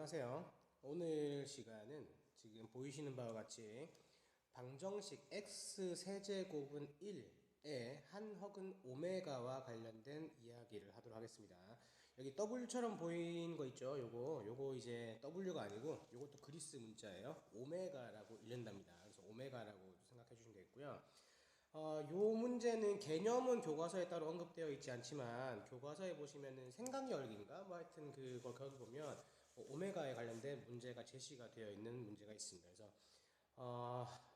안녕하세요. 오늘 시간은 지금 보이시는 바와 같이 방정식 x 세제곱은 1의 한 허근 오메가와 관련된 이야기를 하도록 하겠습니다. 여기 W처럼 보이는 거 있죠? 요거 이제 W가 아니고 요것도 그리스 문자예요. 오메가라고 읽는답니다. 그래서 오메가라고 생각해 주시면 되겠고요. 요 문제는 개념은 교과서에 따로 언급되어 있지 않지만 교과서에 보시면은 생각열기인가 뭐 하여튼 그걸 거기 보면 오메가에 관련된 문제가 제시가 되어 있는 문제가 있습니다. 그래서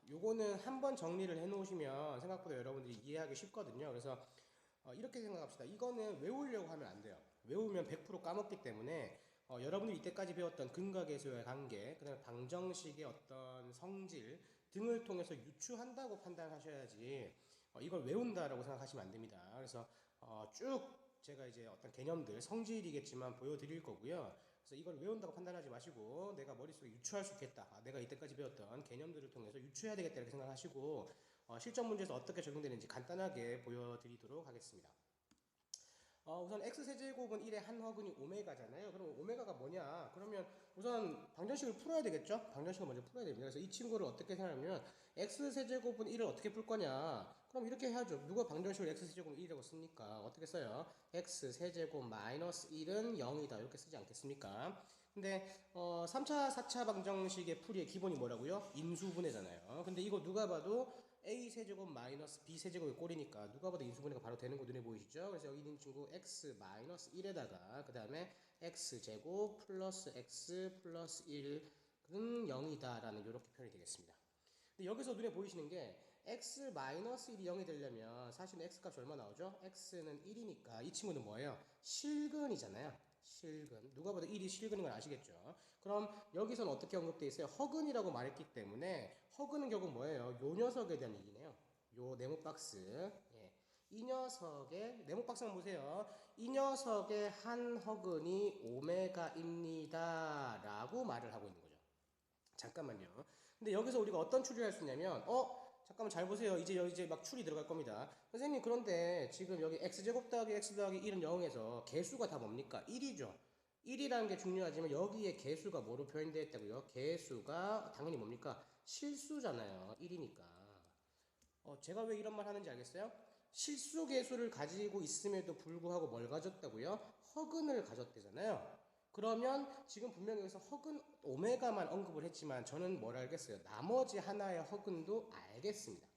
요거는 한번 정리를 해 놓으시면 생각보다 여러분들이 이해하기 쉽거든요. 그래서 이렇게 생각합시다. 이거는 외우려고 하면 안 돼요. 외우면 100% 까먹기 때문에 여러분들이 이때까지 배웠던 근각계수의 관계, 그 다음에 방정식의 어떤 성질 등을 통해서 유추한다고 판단하셔야지 이걸 외운다라고 생각하시면 안 됩니다. 그래서 쭉 제가 이제 어떤 개념들, 성질이겠지만 보여드릴 거고요. 그래서 이걸 외운다고 판단하지 마시고 내가 머릿속에 유추할 수 있겠다. 내가 이때까지 배웠던 개념들을 통해서 유추해야 되겠다 이렇게 생각하시고 실전 문제에서 어떻게 적용되는지 간단하게 보여드리도록 하겠습니다. 우선 x세제곱은 1의 한 허근이 오메가잖아요. 그럼 오메가가 뭐냐? 그러면 우선 방정식을 풀어야 되겠죠? 방정식을 먼저 풀어야 됩니다. 그래서 이 친구를 어떻게 생각하면 x세제곱은 1을 어떻게 풀 거냐? 그럼 이렇게 해야죠. 누가 방정식을 x세제곱 1이라고 씁니까? 어떻게 써요? x세제곱 마이너스 1은 0이다. 이렇게 쓰지 않겠습니까? 근데 3차, 4차 방정식의 풀이의 기본이 뭐라고요? 인수분해잖아요. 근데 이거 누가 봐도 a세제곱 마이너스 b세제곱의 꼴이니까 누가 봐도 인수분해가 바로 되는 거 눈에 보이시죠? 그래서 여기 있는 친구 x 마이너스 1에다가 그 다음에 x제곱 플러스 x 플러스 1은 0이다 라는 이렇게 표현이 되겠습니다. 근데 여기서 눈에 보이시는 게 x 마이너스 1이 0이 되려면 사실은 x 값이 얼마 나오죠? x는 1이니까 이 친구는 뭐예요? 실근이잖아요. 실근. 누가 봐도 1이 실근인 걸 아시겠죠? 그럼 여기서는 어떻게 언급되어 있어요? 허근이라고 말했기 때문에 허근은 결국 뭐예요? 요 녀석에 대한 얘기네요. 요 네모 박스. 예. 이 녀석의 네모 박스 한번 보세요. 이 녀석의 한 허근이 오메가입니다. 라고 말을 하고 있는 거죠. 잠깐만요. 근데 여기서 우리가 어떤 추리를 할 수 있냐면, 잠깐만 잘 보세요. 이제 막 추리 들어갈 겁니다. 선생님, 그런데 지금 여기 x제곱 더하기 x 더하기 1은 0에서 개수가 다 뭡니까? 1이죠. 1이라는 게 중요하지만 여기에 개수가 뭐로 표현되어 있다고요? 개수가 당연히 뭡니까? 실수잖아요. 1이니까. 제가 왜 이런 말 하는지 알겠어요? 실수 개수를 가지고 있음에도 불구하고 뭘 가졌다고요? 허근을 가졌대잖아요. 그러면 지금 분명히 여기서 허근 오메가만 언급을 했지만 저는 뭘 알겠어요? 나머지 하나의 허근도 알겠습니다.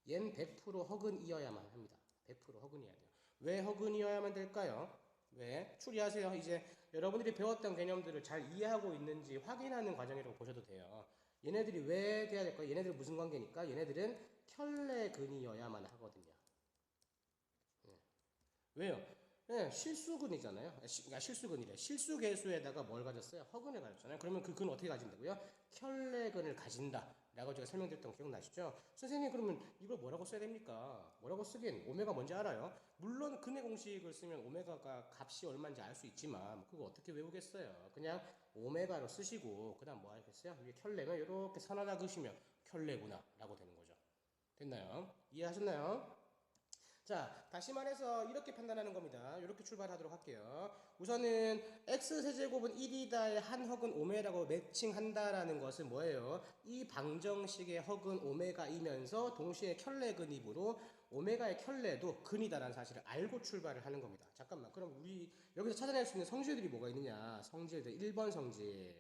얜 100% 허근이어야만 합니다. 100% 허근이어야 돼요. 왜 허근이어야만 될까요? 왜? 추리하세요. 이제 여러분들이 배웠던 개념들을 잘 이해하고 있는지 확인하는 과정이라고 보셔도 돼요. 얘네들이 왜 돼야 될까요? 얘네들은 무슨 관계니까? 얘네들은 켤레근이어야만 하거든요. 왜요? 네, 실수근이잖아요. 그러니까 실수근이래. 실수계수에다가 뭘 가졌어요? 허근을 가졌잖아요. 그러면 그 근을 어떻게 가진다고요? 켤레근을 가진다. 라고 제가 설명드렸던 거 기억나시죠? 선생님, 그러면 이걸 뭐라고 써야 됩니까? 뭐라고 쓰긴? 오메가 뭔지 알아요? 물론 근의 공식을 쓰면 오메가가 값이 얼마인지 알 수 있지만 그거 어떻게 외우겠어요? 그냥 오메가로 쓰시고 그 다음 뭐 하겠어요? 위에 켤레면 이렇게 선 하나 그으시면 켤레구나 라고 되는 거죠. 됐나요? 이해하셨나요? 자, 다시 말해서 이렇게 판단하는 겁니다. 이렇게 출발하도록 할게요. 우선은 x세제곱은 1이다의 한 허근 오메라고 매칭한다라는 것은 뭐예요? 이 방정식의 허근 오메가이면서 동시에 켤레근이므로 오메가의 켤레도 근이다라는 사실을 알고 출발을 하는 겁니다. 잠깐만, 그럼 우리 여기서 찾아낼 수 있는 성질들이 뭐가 있느냐? 성질들 1번 성질.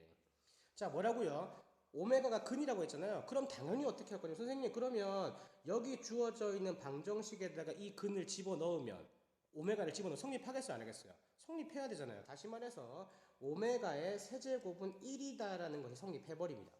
자, 뭐라고요? 오메가가 근이라고 했잖아요. 그럼 당연히 어떻게 할 거냐? 선생님, 그러면 여기 주어져 있는 방정식에다가 이 근을 집어넣으면 오메가를 집어넣으면 성립하겠어요? 안 하겠어요? 성립해야 되잖아요. 다시 말해서 오메가의 세제곱은 1이다라는 것이 성립해버립니다.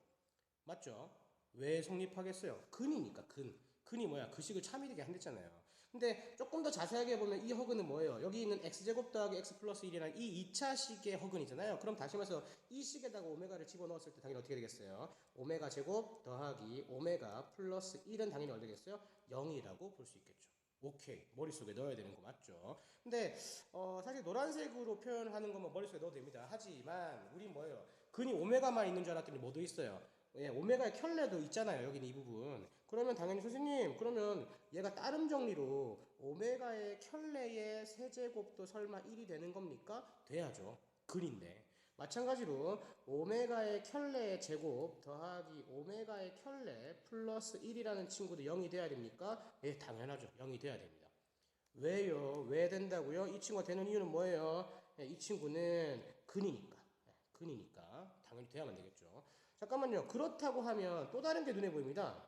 맞죠? 왜 성립하겠어요? 근이니까 근. 근이 뭐야? 그 식을 차미되게 한댔잖아요. 근데 조금 더 자세하게 보면 이 허근은 뭐예요? 여기 있는 x제곱 더하기 x 플러스 1이라는 이 2차식의 허근이잖아요. 그럼 다시 말해서 이 식에다가 오메가를 집어넣었을 때 당연히 어떻게 되겠어요? 오메가 제곱 더하기 오메가 플러스 1은 당연히 어떻게 되겠어요? 0이라고 볼 수 있겠죠. 오케이. 머릿속에 넣어야 되는 거 맞죠? 근데 사실 노란색으로 표현하는 거면 머릿속에 넣어도 됩니다. 하지만 우리 뭐예요? 근이 오메가만 있는 줄 알았더니 뭐도 있어요? 예, 오메가의 켤레도 있잖아요. 여기는 이 부분. 그러면 당연히 선생님, 그러면 얘가 따름 정리로 오메가의 켤레의 세제곱도 설마 1이 되는 겁니까? 돼야죠. 근인데. 마찬가지로 오메가의 켤레 제곱 더하기 오메가의 켤레 플러스 1이라는 친구도 0이 돼야 됩니까? 예, 당연하죠. 0이 돼야 됩니다. 왜요? 왜 된다고요? 이 친구가 되는 이유는 뭐예요? 예, 이 친구는 근이니까. 예, 근이니까 당연히 돼야만 되겠죠. 잠깐만요. 그렇다고 하면 또 다른 게 눈에 보입니다.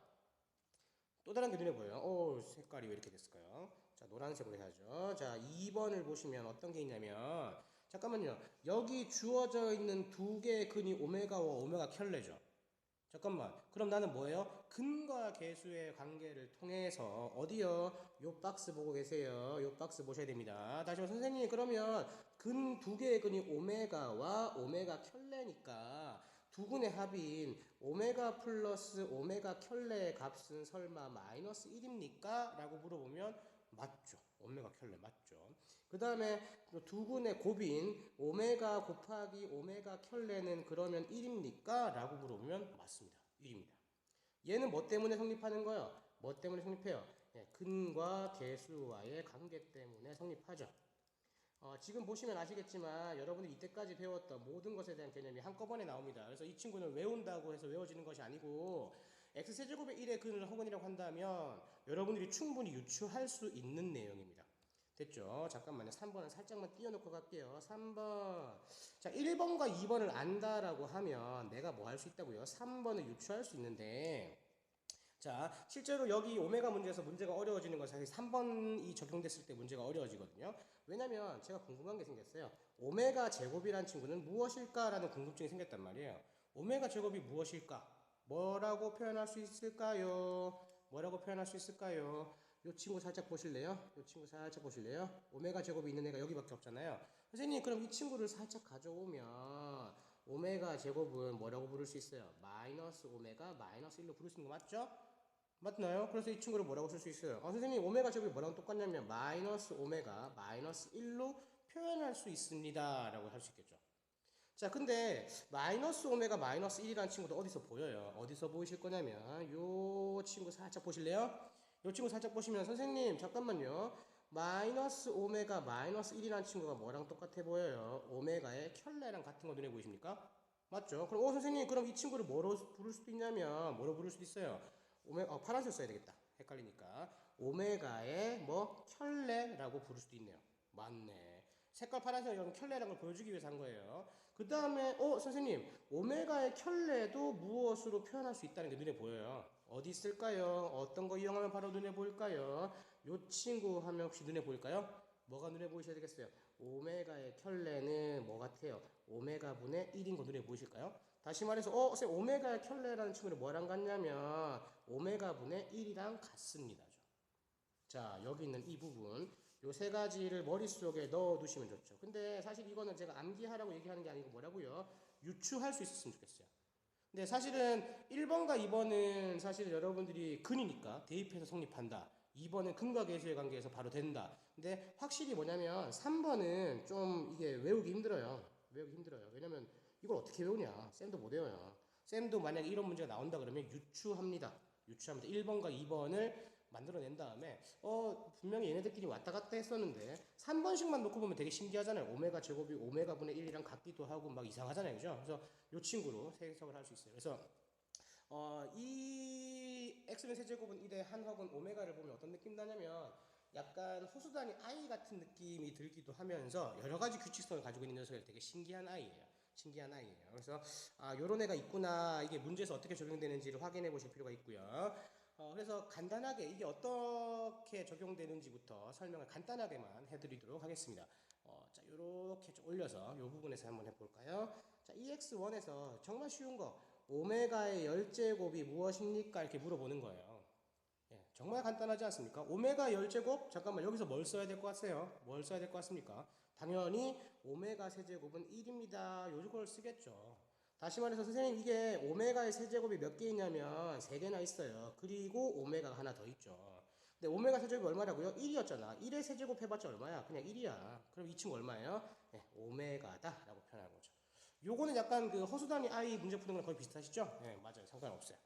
또 다른 게 눈에 보여요. 오, 색깔이 왜 이렇게 됐을까요? 자, 노란색으로 해야죠. 자, 2번을 보시면 어떤 게 있냐면 잠깐만요. 여기 주어져 있는 두 개의 근이 오메가와 오메가 켤레죠. 잠깐만. 그럼 나는 뭐예요? 근과 계수의 관계를 통해서 어디요? 요 박스 보고 계세요. 요 박스 보셔야 됩니다. 다시 한번 선생님 그러면 근 두 개의 근이 오메가와 오메가 켤레니까 두 근의 합인 오메가 플러스 오메가 켤레의 값은 설마 마이너스 1입니까? 라고 물어보면 맞죠. 오메가 켤레 맞죠. 그 다음에 두 근의 곱인 오메가 곱하기 오메가 켤레는 그러면 1입니까? 라고 물어보면 맞습니다. 1입니다. 얘는 뭐 때문에 성립하는 거예요? 뭐 때문에 성립해요? 예, 근과 계수와의 관계 때문에 성립하죠. 지금 보시면 아시겠지만 여러분들이 이때까지 배웠던 모든 것에 대한 개념이 한꺼번에 나옵니다. 그래서 이 친구는 외운다고 해서 외워지는 것이 아니고 x세제곱의 1의 근을 허근이라고 한다면 여러분들이 충분히 유추할 수 있는 내용입니다. 됐죠? 잠깐만요. 3번은 살짝만 띄워놓고 갈게요. 3번. 자, 1번과 2번을 안다라고 하면 내가 뭐 할 수 있다고요? 3번을 유추할 수 있는데 자, 실제로 여기 오메가 문제에서 문제가 어려워지는 건 사실 3번이 적용됐을 때 문제가 어려워지거든요. 왜냐면 제가 궁금한 게 생겼어요. 오메가 제곱이란 친구는 무엇일까라는 궁금증이 생겼단 말이에요. 오메가 제곱이 무엇일까? 뭐라고 표현할 수 있을까요? 뭐라고 표현할 수 있을까요? 요 친구 살짝 보실래요? 요 친구 살짝 보실래요? 오메가 제곱이 있는 애가 여기밖에 없잖아요. 선생님, 그럼 이 친구를 살짝 가져오면 오메가 제곱은 뭐라고 부를 수 있어요? 마이너스 오메가 마이너스 1로 부를 수 있는 거 맞죠? 맞나요? 그래서 이 친구를 뭐라고 쓸 수 있어요? 선생님, 오메가 제곱이 뭐랑 똑같냐면 마이너스 오메가 마이너스 1로 표현할 수 있습니다 라고 할 수 있겠죠. 자, 근데 마이너스 오메가 마이너스 1이라는 친구도 어디서 보여요? 어디서 보이실 거냐면 요 친구 살짝 보실래요? 요 친구 살짝 보시면 선생님 잠깐만요. 마이너스 오메가 마이너스 1이라는 친구가 뭐랑 똑같아 보여요? 오메가의 켤레랑 같은 거 눈에 보이십니까? 맞죠? 그럼 선생님 그럼 이 친구를 뭐로 부를 수도 있냐면 뭐로 부를 수도 있어요? 파란색 써야 되겠다. 헷갈리니까 오메가의 뭐 켤레라고 부를 수도 있네요. 맞네. 색깔 파란색 여러분 켤레라는 걸 보여주기 위해서 한 거예요. 그 다음에 선생님 오메가의 켤레도 무엇으로 표현할 수 있다는 게 눈에 보여요. 어디 있을까요? 어떤 거 이용하면 바로 눈에 보일까요? 요 친구 하면 혹시 눈에 보일까요? 뭐가 눈에 보이셔야 되겠어요? 오메가의 켤레는 뭐 같아요? 오메가 분의 1인 거 눈에 보이실까요? 다시 말해서 선생님 오메가의 켤레라는 친구는 뭐랑 같냐면 오메가 분의 1이랑 같습니다. 자, 여기 있는 이 부분 요 세 가지를 머릿속에 넣어 두시면 좋죠. 근데 사실 이거는 제가 암기하라고 얘기하는 게 아니고 뭐라고요? 유추할 수 있었으면 좋겠어요. 근데 사실은 1번과 2번은 사실 여러분들이 근이니까 대입해서 성립한다. 2번은 근과 계수의 관계에서 바로 된다. 근데 확실히 뭐냐면 3번은 좀 이게 외우기 힘들어요. 외우기 힘들어요. 왜냐면 이걸 어떻게 외우냐? 쌤도 못 외워요. 쌤도 만약에 이런 문제가 나온다 그러면 유추합니다. 유추합니다. 1번과 2번을 만들어낸 다음에 분명히 얘네들끼리 왔다 갔다 했었는데 3번씩만 놓고 보면 되게 신기하잖아요. 오메가 제곱이 오메가 분의 1이랑 같기도 하고 막 이상하잖아요. 그죠? 그래서 요 친구로 해석을 할 수 있어요. 그래서 이 x는 세제곱은 1의 한학은 오메가를 보면 어떤 느낌 나냐면 약간 호수단위 i 같은 느낌이 들기도 하면서 여러 가지 규칙성을 가지고 있는 녀석이 되게 신기한 아이예요. 신기한 아이예요. 그래서 요런 애가 있구나. 이게 문제에서 어떻게 적용되는지를 확인해 보실 필요가 있고요. 그래서 간단하게 이게 어떻게 적용되는지부터 설명을 간단하게만 해드리도록 하겠습니다. 자, 요렇게 좀 올려서 요 부분에서 한번 해볼까요? 자, EX1에서 정말 쉬운 거 오메가의 열제곱이 무엇입니까? 이렇게 물어보는 거예요. 예, 정말 간단하지 않습니까? 오메가 열제곱? 잠깐만 여기서 뭘 써야 될 것 같아요? 뭘 써야 될 것 같습니까? 당연히 오메가 세제곱은 1입니다. 요걸 쓰겠죠. 다시 말해서 선생님 이게 오메가의 세제곱이 몇 개 있냐면 3개나 있어요. 그리고 오메가가 하나 더 있죠. 근데 오메가 세제곱이 얼마라고요? 1이었잖아. 1의 세제곱 해봤자 얼마야? 그냥 1이야. 그럼 이 친구 얼마예요? 네, 오메가다 라고 표현하는 거죠. 요거는 약간 그 허수단위 i 문제 푸는 거랑 거의 비슷하시죠? 네, 맞아요. 상관없어요.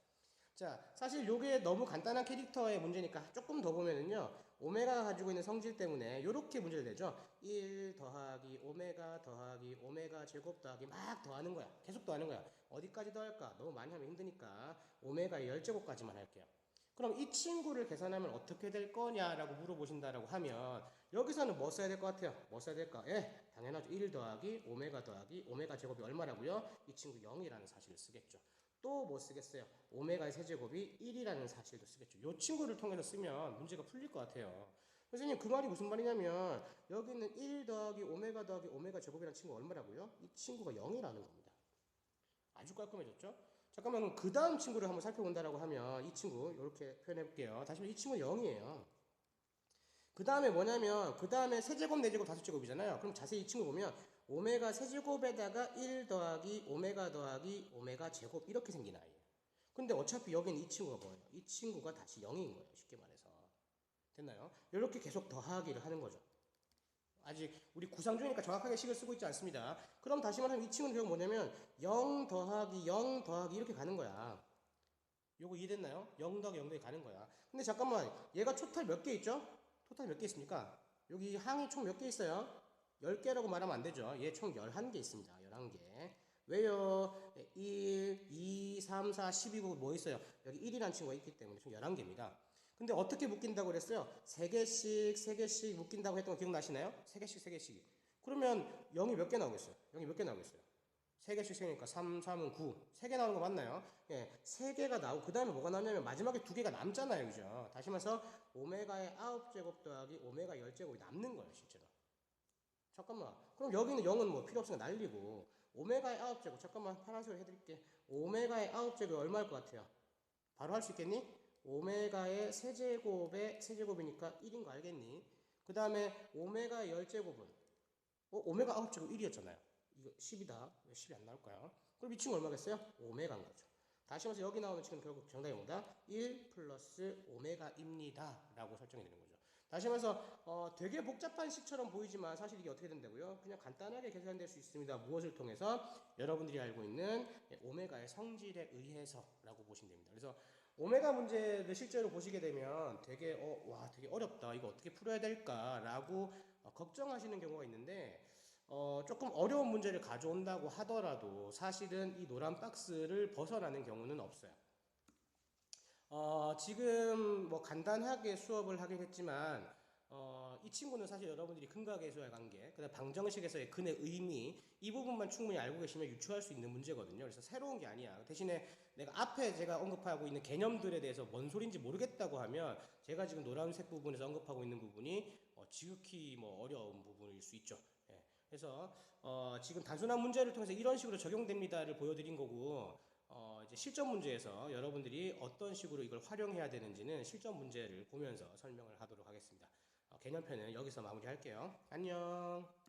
자, 사실 요게 너무 간단한 캐릭터의 문제니까 조금 더 보면은요. 오메가가 가지고 있는 성질 때문에 요렇게 문제를 내죠. 1 더하기 오메가 더하기 오메가 제곱 더하기 막 더하는 거야. 계속 더하는 거야. 어디까지 더할까? 너무 많이 하면 힘드니까 오메가의 10제곱까지만 할게요. 그럼 이 친구를 계산하면 어떻게 될 거냐라고 물어보신다라고 하면 여기서는 뭐 써야 될 것 같아요? 뭐 써야 될까? 예, 당연하죠. 1 더하기 오메가 제곱이 얼마라고요? 이 친구 0이라는 사실을 쓰겠죠. 또 뭐 쓰겠어요? 오메가의 세제곱이 1이라는 사실도 쓰겠죠. 이 친구를 통해서 쓰면 문제가 풀릴 것 같아요. 선생님 그 말이 무슨 말이냐면 여기는 1 더하기 오메가 제곱이라는 친구가 얼마라고요? 이 친구가 0이라는 겁니다. 아주 깔끔해졌죠? 잠깐만 그 다음 친구를 한번 살펴본다라고 하면 이 친구 이렇게 표현해 볼게요. 다시 이 친구 0이에요. 그 다음에 뭐냐면 그 다음에 세제곱, 네제곱, 다섯제곱이잖아요. 그럼 자세히 이 친구 보면 오메가 세제곱에다가 1 더하기 오메가 제곱 이렇게 생긴 아이예요. 근데 어차피 여기는 이 친구가 뭐예요? 이 친구가 다시 0인 거예요. 쉽게 말해서. 됐나요? 이렇게 계속 더하기를 하는 거죠. 아직 우리 구상 중이니까 정확하게 식을 쓰고 있지 않습니다. 그럼 다시 말하면 이 친구는 결국 뭐냐면 0 더하기 0 더하기 이렇게 가는 거야. 요거 이해됐나요? 0 더하기 0 더하기 가는 거야. 근데 잠깐만 얘가 토탈 몇 개 있죠? 토탈 몇 개 있습니까? 여기 항이 총 몇 개 있어요? 10개라고 말하면 안 되죠. 얘 총 11개 있습니다. 11개. 왜요? 1, 2, 3, 4, 12고 뭐 있어요? 여기 1이라는 친구가 있기 때문에 총 11개입니다. 근데 어떻게 묶인다고 그랬어요? 3개씩 묶인다고 했던 거 기억나시나요? 3개씩. 그러면 0이 몇 개 나오겠어요? 0이 몇 개 나오겠어요? 3개씩 세니까 3, 3은 9. 3개 나오는 거 맞나요? 예, 3개가 나오고 그 다음에 뭐가 나오냐면 마지막에 2개가 남잖아요. 그죠? 다시 말해서 오메가의 9제곱 더하기 오메가 10제곱이 남는 거예요. 실제로. 잠깐만. 그럼 여기는 0은 뭐 필요 없으니까 날리고 오메가의 9제곱. 잠깐만 파란색으로 해드릴게. 오메가의 9제곱이 얼마일 것 같아요? 바로 할 수 있겠니? 오메가의 세제곱이니까 1인 거 알겠니? 그 다음에 오메가의 10제곱은 오메가 9제곱 1이었잖아요. 이거 10이다. 왜 10이 안 나올까요? 그럼 이 친구 얼마겠어요? 오메가인 거죠. 다시 말해서 여기 나오는 친구는 결국 정답이 뭐다? 1 플러스 오메가입니다. 라고 설정이 되는 거죠. 다시 말해서 되게 복잡한 식처럼 보이지만 사실 이게 어떻게 된다고요? 그냥 간단하게 계산될 수 있습니다. 무엇을 통해서? 여러분들이 알고 있는 오메가의 성질에 의해서 라고 보시면 됩니다. 그래서 오메가 문제를 실제로 보시게 되면 되게 되게 어렵다. 이거 어떻게 풀어야 될까라고 걱정하시는 경우가 있는데 조금 어려운 문제를 가져온다고 하더라도 사실은 이 노란 박스를 벗어나는 경우는 없어요. 지금 뭐 간단하게 수업을 하긴 했지만 이 친구는 사실 여러분들이 근각계수와의 관계, 그다음 방정식에서의 근의 의미 이 부분만 충분히 알고 계시면 유추할 수 있는 문제거든요. 그래서 새로운 게 아니야. 대신에 내가 앞에 제가 언급하고 있는 개념들에 대해서 뭔 소린지 모르겠다고 하면 제가 지금 노란색 부분에서 언급하고 있는 부분이 지극히 뭐 어려운 부분일 수 있죠. 예. 그래서 지금 단순한 문제를 통해서 이런 식으로 적용됩니다를 보여드린 거고 이제 실전 문제에서 여러분들이 어떤 식으로 이걸 활용해야 되는지는 실전 문제를 보면서 설명을 하도록 하겠습니다. 개념편은 여기서 마무리할게요. 안녕.